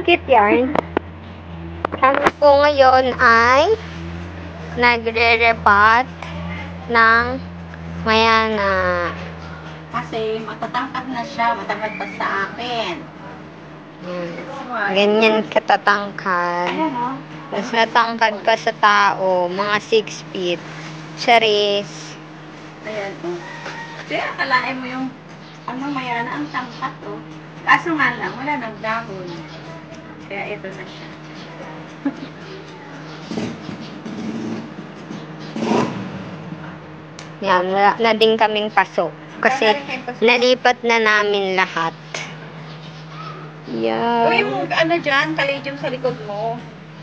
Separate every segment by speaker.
Speaker 1: cute yarn. Kami po ngayon ay nagre-repat ng mayana.
Speaker 2: Kasi matatangkad na siya, matangkad pa sa akin.
Speaker 1: Ganyan katatangkad.
Speaker 2: Ayan o.
Speaker 1: Mas natangkad pa sa tao, mga 6 feet. Charis.
Speaker 2: Ayan o. Kaya akalain mo yung mayana ang tangkat o. Kaso nga lang, wala nang dahon. Kaya ito na siya.
Speaker 1: Yan, wala na din kaming pasok. Kasi nalipat na namin lahat.
Speaker 2: Gawin
Speaker 1: Yan.
Speaker 2: mo dyan, palladium sa likod mo.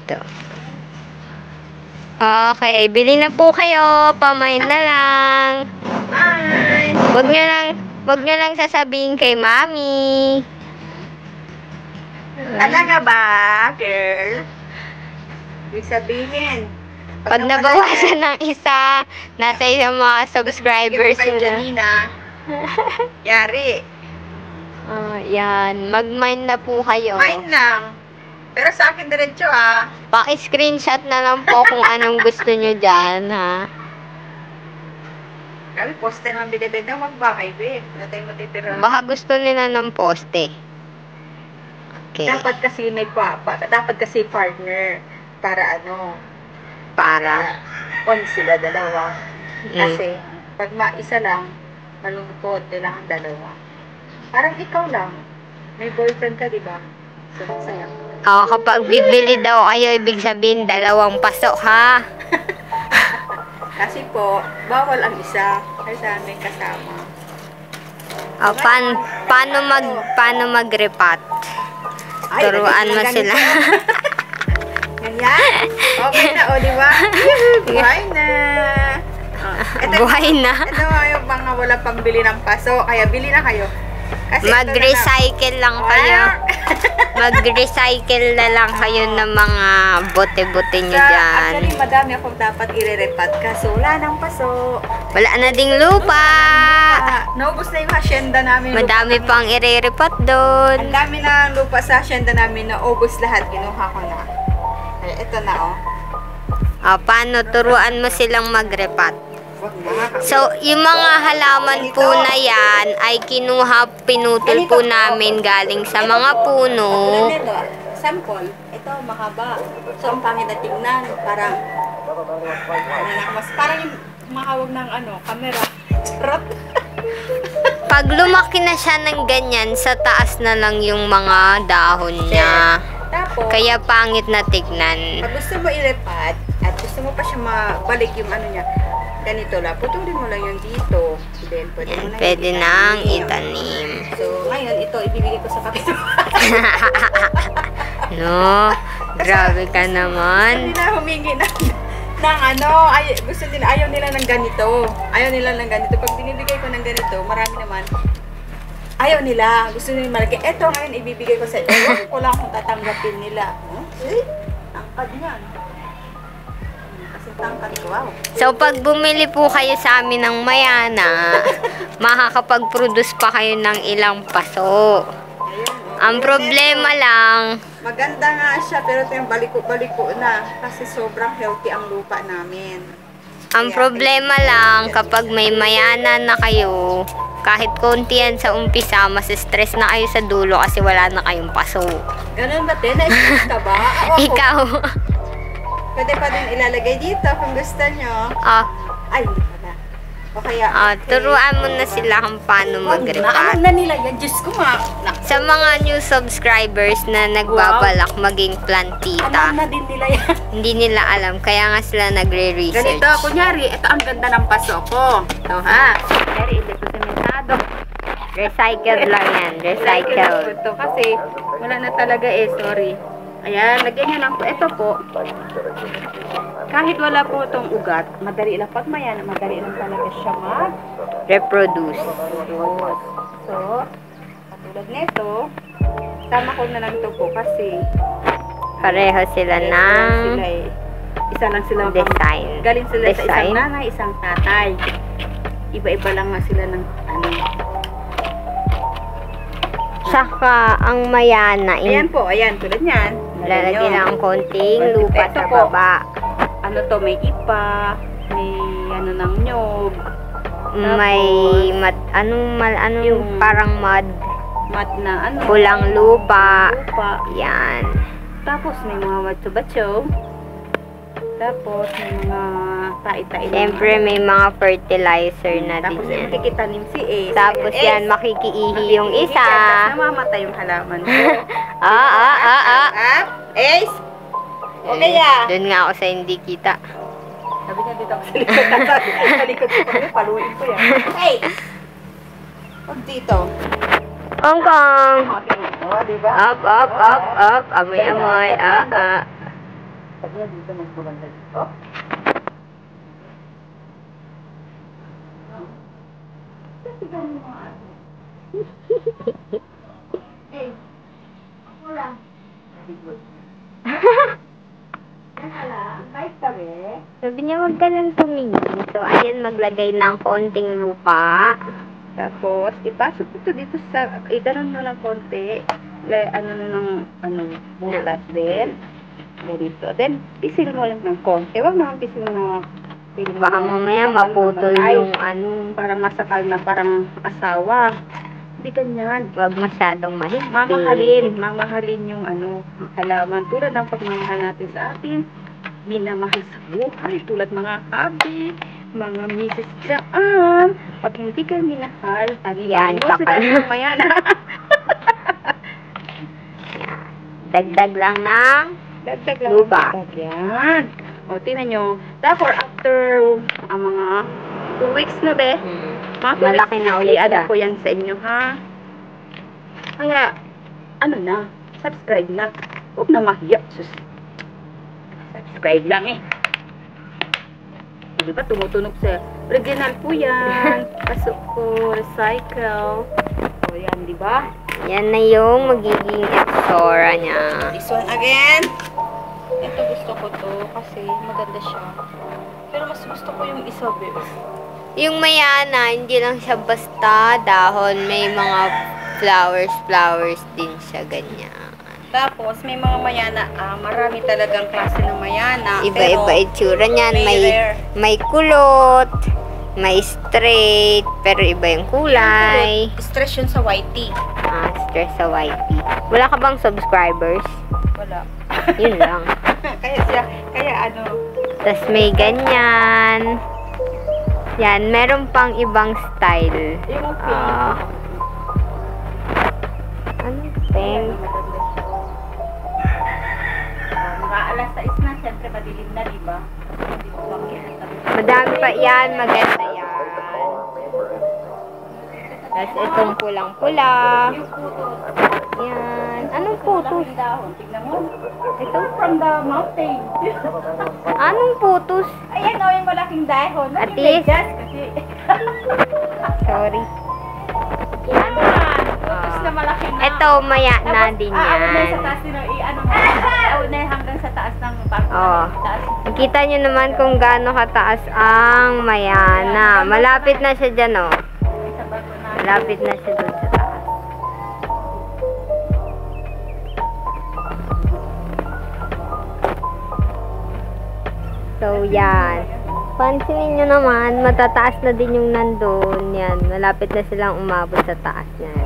Speaker 1: Ito. Okay, bili na po kayo. Pamain na lang.
Speaker 2: Bye!
Speaker 1: Wag nyo lang sasabihin kay Mami.
Speaker 2: Talaga ba, girl? Ibig sabihin,
Speaker 1: Pag nabawasan ng isa, natay sa mga subscribers nila.
Speaker 2: Yari.
Speaker 1: Yan. Mag-mine na po kayo.
Speaker 2: Mine lang. Pero sa akin diretso ah.
Speaker 1: Paki-screenshot na lang po kung anong gusto nyo dyan, ha?
Speaker 2: Kami, poster ng bilibid na magbakay, babe. Wala tayong matitira.
Speaker 1: Baka gusto nila ng poste. Okay.
Speaker 2: Dapat kasi may dapat kasi partner. Para ano?
Speaker 1: Para.
Speaker 2: On sila dalawa.
Speaker 1: Mm.
Speaker 2: Kasi, pag isa lang, malungkot, kailangan dalawa. Parang ikaw lang. May boyfriend ka, di ba? So, masaya.
Speaker 1: Kapag bibili daw kayo, ibig sabihin, 2 pasok, ha?
Speaker 2: Kasi po, bawal ang isa. Kasi sa amin kasama.
Speaker 1: Paano mag-repat? Turuan mo sila.
Speaker 2: Ganyan? Okay na, o, di ba? Buhay na!
Speaker 1: Buhay na.
Speaker 2: Ito yung mga wala pang bili ng paso. Kaya bili na kayo. Kasi
Speaker 1: Mag-recycle lang kayo. Mag-recycle na lang kayo ng mga bote-bote nyo dyan.
Speaker 2: Actually, madami akong dapat i-repat. Kaso wala ng paso.
Speaker 1: Wala na ding lupa.
Speaker 2: Naubos na yung hasyenda namin.
Speaker 1: Madami pang i-repat doon.
Speaker 2: Ang dami na lupa sa hasyenda namin. Naubos lahat. Kinuha ko na. Kaya ito na, oh.
Speaker 1: Paano? Turuan mo silang mag-repat.
Speaker 2: Wag na.
Speaker 1: So, yung mga halaman po na yan ay pinutol po namin galing sa mga puno.
Speaker 2: Sample. Ito, mahaba. So, ang pangit na tingnan. Parang yung mahawag ng camera. Charot.
Speaker 1: Pag lumaki na siya ng ganyan, sa taas na lang yung mga dahon niya.
Speaker 2: Tapos,
Speaker 1: Kaya pangit na tignan.
Speaker 2: pag gusto mo ilipat, at gusto mo pa siya mabalik yung niya, ganito lang. Putulin mo lang yung dito. Then,
Speaker 1: Pwede nang itanim.
Speaker 2: So, ngayon, ito, ibibigay ko sa kapitbahay.
Speaker 1: No, grabe ka naman.
Speaker 2: Hindi na humingi gusto nila, ayaw nila ng ganito. Ayaw nila ng ganito. Pag binibigay ko ng ganito, marami naman. Ayaw nila. Gusto nila malaki. Eto ngayon, ibibigay ko sa inyo. Ko lang kung tatanggapin nila. See? Tangkad niyan. Kasi tangkad ko, wow.
Speaker 1: So, pag bumili po kayo sa amin ng mayana, makakapag-produce pa kayo ng ilang paso. Ang problema lang,
Speaker 2: Maganda nga siya, pero ito yung baliko-baliko na. Kasi sobrang healthy ang lupa namin.
Speaker 1: ang problema lang, kapag may mayana na kayo, kahit konti yan sa umpisa, mas stress na kayo sa dulo kasi wala na kayong paso.
Speaker 2: Ganun ba, Te? Na-stress ka ba?
Speaker 1: Ikaw.
Speaker 2: Pwede pa din ilalagay dito kung gusto nyo. Ay, hindi pa na. O kaya,
Speaker 1: Turuan mo na sila kung paano mag-repat.
Speaker 2: Alam na nila yan. Diyos ko,
Speaker 1: Sa mga new subscribers na nagbabalak maging plantita,
Speaker 2: alam na din nila yan.
Speaker 1: hindi nila alam, kaya nga sila nagre-research.
Speaker 2: Ganito, kunyari, ito ang ganda ng paso ko. Ito, ha? Kunyari, hindi ko simentado.
Speaker 1: Recycled lang yan, recycled.
Speaker 2: Ito, kasi, wala na talaga sorry. Ayan, lagyan nyo lang po. Ito po, kahit wala po itong ugat, madali lang. Pag mayan, madali lang talaga siya
Speaker 1: Reproduce.
Speaker 2: So, katulad nito, tama ko na lang ito po kasi
Speaker 1: Pareho sila ng
Speaker 2: isa lang sila
Speaker 1: design.
Speaker 2: galing sila sa isang
Speaker 1: Design?
Speaker 2: nanay, isang tatay. Iba-iba lang nga sila ng
Speaker 1: saka ang mayana.
Speaker 2: Ayan po, ayan, tulad niyan.
Speaker 1: Lalagyan ng konting lupa
Speaker 2: Ito
Speaker 1: sa
Speaker 2: po.
Speaker 1: baba.
Speaker 2: Ano to, may ipa, may ano ng nyog,
Speaker 1: May yung
Speaker 2: yung
Speaker 1: parang mud.
Speaker 2: mat na ano,
Speaker 1: Pulang lupa.
Speaker 2: lupa.
Speaker 1: Yan.
Speaker 2: Tapos may mga matsubatso. Tapos may mga tai-tai.
Speaker 1: Siyempre may mga fertilizer na din
Speaker 2: Tapos
Speaker 1: yan.
Speaker 2: ikikitanim si Ace.
Speaker 1: Tapos
Speaker 2: Ayan,
Speaker 1: yan,
Speaker 2: Ace.
Speaker 1: makikiihi yung
Speaker 2: Makikiihi
Speaker 1: isa.
Speaker 2: yan, tapos namamatay yung halaman ko.
Speaker 1: Ah.
Speaker 2: Up. Ace! Okay ya.
Speaker 1: Doon nga ako sa hindi kita.
Speaker 2: Sabi niya dito ako sa likod. Sa likod ko kami, paluin ko yan. Hey! Huwag dito.
Speaker 1: Hong Kong!
Speaker 2: Okay. O, diba?
Speaker 1: Up. Amoy.
Speaker 2: Sabi niya dito, magpaganda dito. Hey! Ako lang. Very good. Kahit sabi.
Speaker 1: Sabi niya, wag ka nang tumingin. So, ayan, maglagay ng konting lupa.
Speaker 2: Tapos, ipasok ito dito sa, iganon mo ng konti. Ano na ng, bulat din. Dito. Then, pisil mo lang ng konti. Huwag naman pisil na,
Speaker 1: Baka mamaya maputol yung
Speaker 2: parang masakal na parang asawa. Hindi ganyan.
Speaker 1: wag masyadong mahigpit.
Speaker 2: Mamahalin yung halaman. Tulad ng pagmamahal natin sa atin, minamahal sa buhay. Tulad mga abi, mga misis dyan. Pag hindi ka minahal,
Speaker 1: Yan, sakal.
Speaker 2: mayana.
Speaker 1: Dagdag lang ng
Speaker 2: Dagdag lang.
Speaker 1: lupa.
Speaker 2: Yan. O, tingnan nyo. Tapos, after mga 2 weeks na be, mga 2
Speaker 1: Malaki na ulit
Speaker 2: i-add
Speaker 1: siya.
Speaker 2: ko yan sa inyo, ha? Kaya, subscribe na. Huwag na mahiya. Subscribe lang eh. Diba, tumutunog sa original po yan. Pasok ko, recycle. O, yan, diba?
Speaker 1: Yan na yung magiging exora niya.
Speaker 2: This one again. Ito gusto ko to kasi maganda siya. Pero mas gusto ko yung isa, babe.
Speaker 1: Yung mayana, hindi lang siya basta dahon. May mga flowers din siya, ganyan.
Speaker 2: Tapos, may mga mayana, marami talagang klase ng mayana.
Speaker 1: Iba-iba itsura niyan.
Speaker 2: may rare.
Speaker 1: May kulot, may straight, pero iba yung kulay.
Speaker 2: Stress yun sa whitey.
Speaker 1: Stress sa YT. Wala ka bang subscribers?
Speaker 2: Wala.
Speaker 1: Yun lang.
Speaker 2: kaya
Speaker 1: Tapos may ganyan. Yan, meron pang ibang style.
Speaker 2: yung pink.
Speaker 1: Ano pink?
Speaker 2: Mga alas 6 na, syempre madilim na, diba? Hindi ko makikita.
Speaker 1: Madami pa yan, maganda yan. Tapos itong pulang-pula.
Speaker 2: Yung putos.
Speaker 1: Yan. Anong putos?
Speaker 2: Malaking dahon. Tignan mo.
Speaker 1: Ito?
Speaker 2: From the mountain.
Speaker 1: Anong putos?
Speaker 2: Ayan o, yung malaking dahon. Not yung
Speaker 1: Atis?
Speaker 2: medyas kasi.
Speaker 1: Sorry.
Speaker 2: Yan. Putos na malaki na.
Speaker 1: Ito, maya na din
Speaker 2: Aawin na sa
Speaker 1: yan.
Speaker 2: taas nila. Aawin na hanggang sa taas ng bago.
Speaker 1: Oh. Nakita nyo naman kung gaano kataas ang mayana. Malapit na siya dyan, oh.
Speaker 2: Sa bago na.
Speaker 1: Malapit na siya dun sa taas. So, yan. Pansinin nyo naman, matataas na din yung nandun. Yan, malapit na silang umabot sa taas niyan.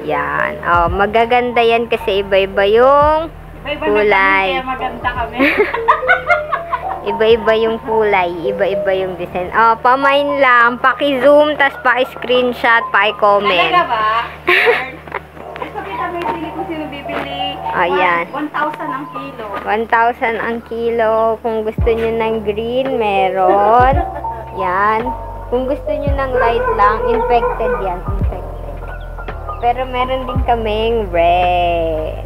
Speaker 1: Yan. Oh, magaganda yan kasi iba-iba yung kulay.
Speaker 2: Kaya maganda kami.
Speaker 1: Iba-iba yung kulay, iba-iba yung design. Oh, pamain lang, paki-zoom, tas paki-screenshot, paki-comment.
Speaker 2: Talaga ba? Gusto kita may sili kung sino bibili.
Speaker 1: Ayan.
Speaker 2: 1,000 ang kilo.
Speaker 1: 1,000 ang kilo. Kung gusto nyo ng green, meron. Yan. Kung gusto nyo ng light lang, infected yan. Infected. Pero meron din kaming red.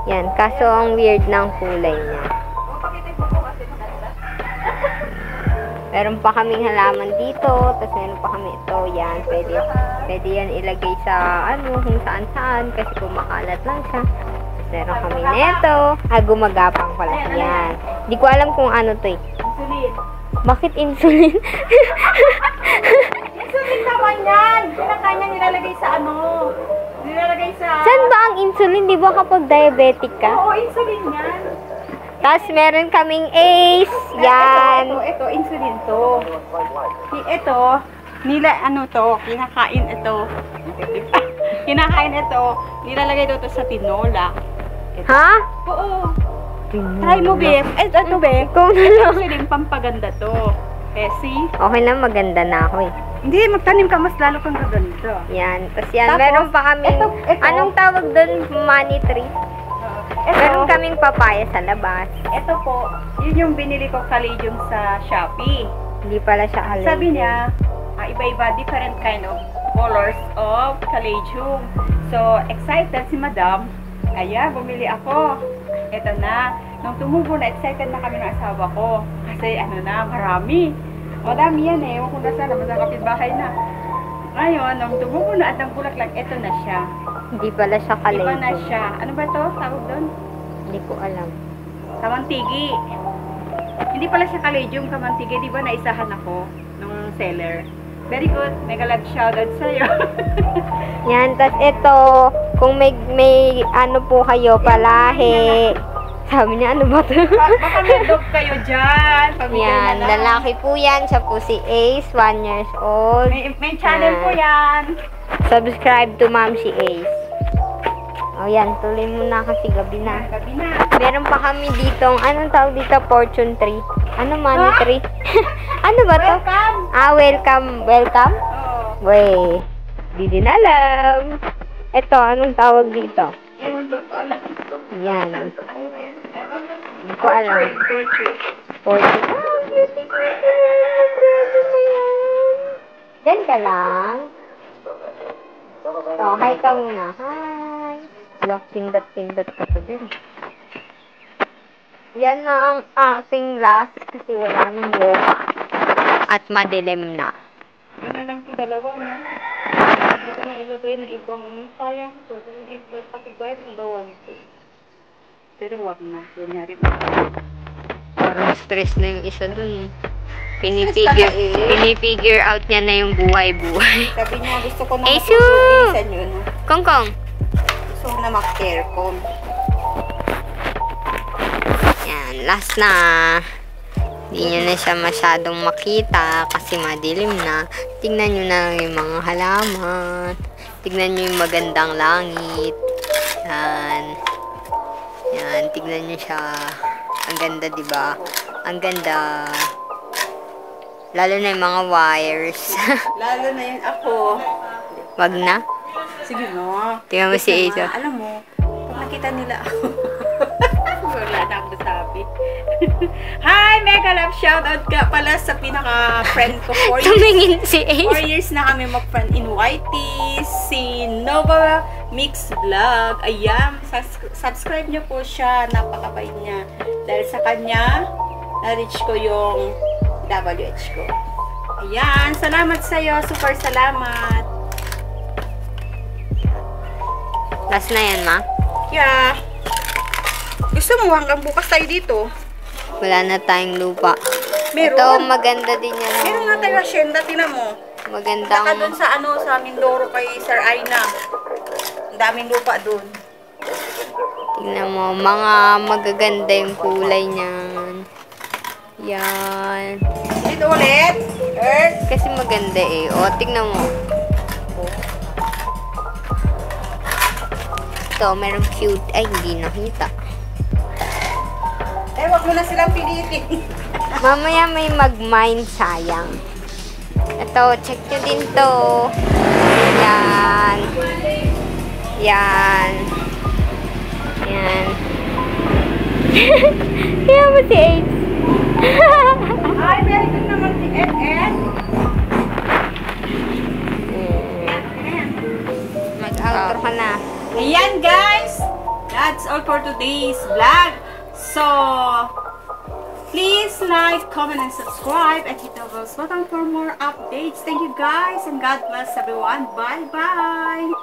Speaker 1: Yan. Kaso ang weird ng kulay niya. Meron pa kaming halaman dito. Tapos meron pa kami ito. Yan. Pwede yan ilagay sa kung saan-saan. Kasi kumakalat lang siya. Meron kami neto. Gumagapang pala. Yan. Di ko alam kung ano to eh.
Speaker 2: Insulin.
Speaker 1: Bakit insulin?
Speaker 2: insulin naman yan. Kinakain niya nilalagay sa ano. Nilalagay sa...
Speaker 1: Saan ba ang insulin? Di ba kapag diabetic ka?
Speaker 2: Oo, insulin yan.
Speaker 1: Tapos meron kaming Ace. Yan.
Speaker 2: Ito, insulin to. Ito, kinakain ito. Kinakain ito, nilalagay to sa tinola. Ito.
Speaker 1: Ha?
Speaker 2: Oo. Try mo, Bef. Ito, Bef.
Speaker 1: Kung ano.
Speaker 2: Insulin, pampaganda to. See?
Speaker 1: Okay na, maganda na ako eh.
Speaker 2: Hindi, magtanim ka, mas lalo kang gaganito.
Speaker 1: Yan. Tapos yan,
Speaker 2: Tapos,
Speaker 1: meron pa kaming,
Speaker 2: ito.
Speaker 1: anong tawag doon? Money tree. Meron kaming papaya sa labas.
Speaker 2: Ito po, yun yung binili ko Caladium sa Shopee.
Speaker 1: Hindi pala siya alay.
Speaker 2: Sabi niya, iba-iba, different kind of colors of Caladium. So, excited si Madam. Kaya, bumili ako. Ito na. Nung tumubo na, excited na kami ng asawa ko. Kasi, marami. Madami yan eh. Ewan ko na sana, masang kapitbahay na. Ngayon, nung tumubo na at nagbulaklak, ito na siya.
Speaker 1: Hindi pala siya kalay.
Speaker 2: Iba na siya. Ano ba to? Tawag doon?
Speaker 1: Hindi ko alam.
Speaker 2: Kamantigi. Hindi pala siya Caladium, kamantigi. Di ba naisahan ako nung seller? Very good. Mega love shoutout sa'yo.
Speaker 1: Yan, tapos ito, kung may ano po kayo, palahi. Sabi niya, ano ba to?
Speaker 2: Baka may dog kayo dyan. Pamigay
Speaker 1: Yan,
Speaker 2: na lang.
Speaker 1: lalaki po yan. Siya po si Ace, 1 years old.
Speaker 2: May channel po yan.
Speaker 1: Subscribe to Ma'am si Ace. O yan, tuloy mo na kasi gabi na.
Speaker 2: Gabi na.
Speaker 1: Meron pa kami ditong, anong tawag dito? Fortune tree. Ano money tree? Ano ba to?
Speaker 2: Welcome.
Speaker 1: Welcome. Welcome?
Speaker 2: Oo.
Speaker 1: Wey, di din alam. Ito, anong tawag dito? Yan. Hindi ko alam. Fortune. Diyan ka lang. So, hi ka muna. Hi. Look, pindot-pindot ka pa din. Yan na ang aking last kasi wala nang lupa. At madilim na.
Speaker 2: Ano lang po, dalawa na. Ito na ilagay na ibang sayang po. Ito pakibay ng bawang po. Pero wag na. Kunyari po.
Speaker 1: Parang stress na yung isa dun. Pinifigure out niya na yung buhay-buhay.
Speaker 2: Sabi niya, gusto ko na
Speaker 1: Esu!
Speaker 2: matutulungan yun.
Speaker 1: Kongkong.
Speaker 2: Gusto ko na mag-aircon.
Speaker 1: Yan, last na. Hindi nyo na siya masyadong makita kasi madilim na. Tignan nyo na yung mga halaman. Tignan nyo yung magandang langit. Yan. Yan, tignan nyo siya. Ang ganda, diba? Ang ganda. Lalo na yung mga wires.
Speaker 2: Lalo na yun ako.
Speaker 1: Wag na.
Speaker 2: Sige no.
Speaker 1: Tingnan mo si Ace.
Speaker 2: Alam mo, pag nakita nila ako. Wala na akong nasabi. Hi, mega love shoutout ka pala sa pinaka-friend ko. 4 years.
Speaker 1: Tumingin si
Speaker 2: 4
Speaker 1: Ace.
Speaker 2: years na kami mag-friend in YT. Si Nova Mix Vlog. Ayan, subscribe niyo po siya. Napakabait niya. Dahil sa kanya, na-reach ko yung WH ko. Ayan, salamat sa'yo. Super salamat.
Speaker 1: Last na yan, ma.
Speaker 2: Yeah. Gusto mo hanggang bukas tayo dito?
Speaker 1: Wala na tayong lupa.
Speaker 2: Meron.
Speaker 1: Ito, maganda din yan.
Speaker 2: Meron nga tayo hacienda, tinan mo.
Speaker 1: Magandang...
Speaker 2: Saka dun sa sa Mindoro kay Sir Aina. Ang daming lupa dun.
Speaker 1: Tingnan mo, mga magaganda yung kulay niyan. Yan.
Speaker 2: Dito ulit. Earth.
Speaker 1: Kasi maganda eh. O, tingnan mo. Ito, merong cute. Ay, hindi nakita.
Speaker 2: Wag mo na silang pilitin.
Speaker 1: Mamaya may mag-mine, sayang. Ito, check nyo din to. Yan. Yan. Yan. Tingnan mo si Ace.
Speaker 2: Ay, very good naman si Ed.
Speaker 1: Mag-outro ka na.
Speaker 2: Ayan guys, that's all for today's vlog. So, please like, comment, and subscribe and hit the bell button for more updates. Thank you guys and God bless everyone. Bye-bye.